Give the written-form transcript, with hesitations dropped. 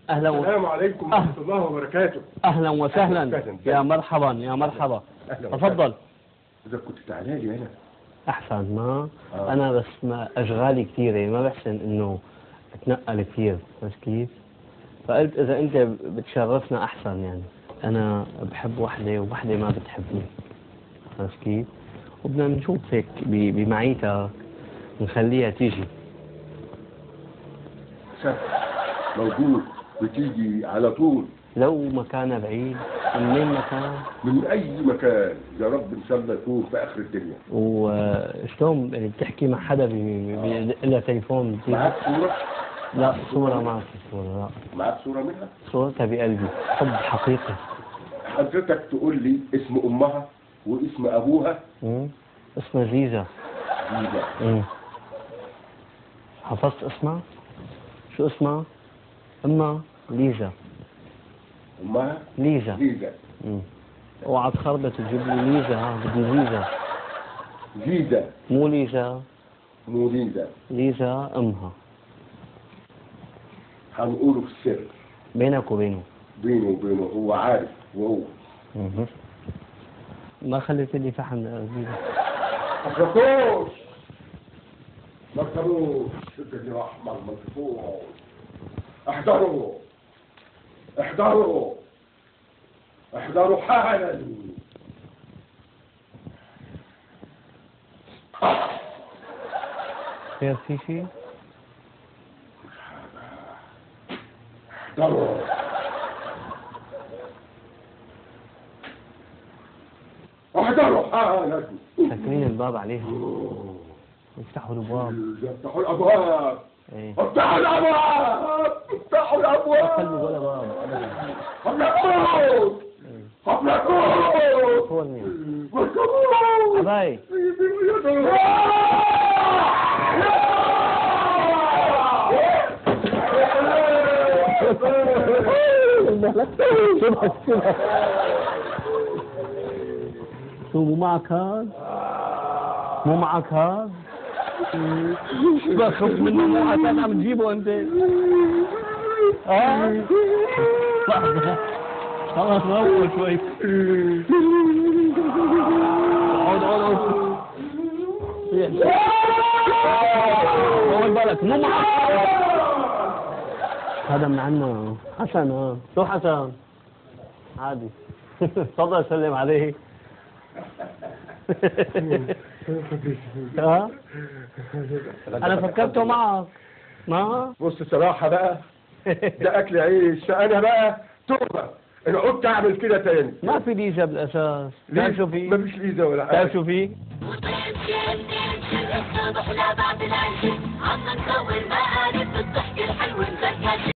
اهلا السلام عليكم ورحمة الله وبركاته. اهلا وسهلا. يا مرحبا يا مرحبا. تفضل. إذا كنت تعالى لي أنا احسن ما انا بس ما اشغالي كثيره، يعني ما بحسن انه اتنقل كثير، بس كيف؟ فقلت اذا انت بتشرفنا احسن، يعني انا بحب وحده ووحده ما بتحبني، بس كيف؟ وبدنا نشوف هيك بمعيتك نخليها تيجي. سهل موجود، بتيجي على طول. لو مكانها بعيد من مكان؟ من أي مكان، يا رب إن شاء الله يكون في آخر الدنيا. وشلون يعني بتحكي مع حدا بيدق لها تليفون؟ معك صورة؟ لا صورة ما في صورة، لا. معك صورة منها؟ صورتها بقلبي، حب حقيقي. حضرتك تقول لي اسم أمها واسم أبوها. اسمها زيزة. زيزة. حفظت اسمها؟ شو اسمها؟ أمها ليزا. أمها؟ ليزا. ليزا. اوعى تخربط تجيب لي ليزا، ها بدي زيزا. زيزا. مو ليزا. مو ليزا. ليزا أمها. هنقوله في السر. بينك وبينه. بينه وبينه، هو عارف وهو. ما خليت لي فحم زيزا. ما تفوش ما تفوش، سيدنا أحمر ما تفوش. احذروا احذروا احذروا حالا. خير في شيء؟ احذروا. احذروا حالا. ساكرين الباب عليها. افتحوا الابواب. افتحوا الابواب. افتحوا الابواب. افتحوا الابواب. ما خلوا ولا باب ابدا. خلقوه خلقوه. هو مين؟ حباي. شو مو معك هاد؟ مو معك هاد؟ بخاف منه، مو عشان عم تجيبه انت. لحظة خلاص روق شوي. عود عود عود. طول بالك، مو معك. هذا من عنا حسن. شو حسن؟ عادي. تفضل سلم عليه. انا فكرته معك. ما بص صراحة بقى، ده اكل عيش، فانا بقى توبة انا قلت اعمل كده تاني. ما في ليزا بالاساس. تعرف شو في؟ مفيش ليزا ولا حاجة. تعرف شو في؟ عم نصور مقالب بالضحك الحلو.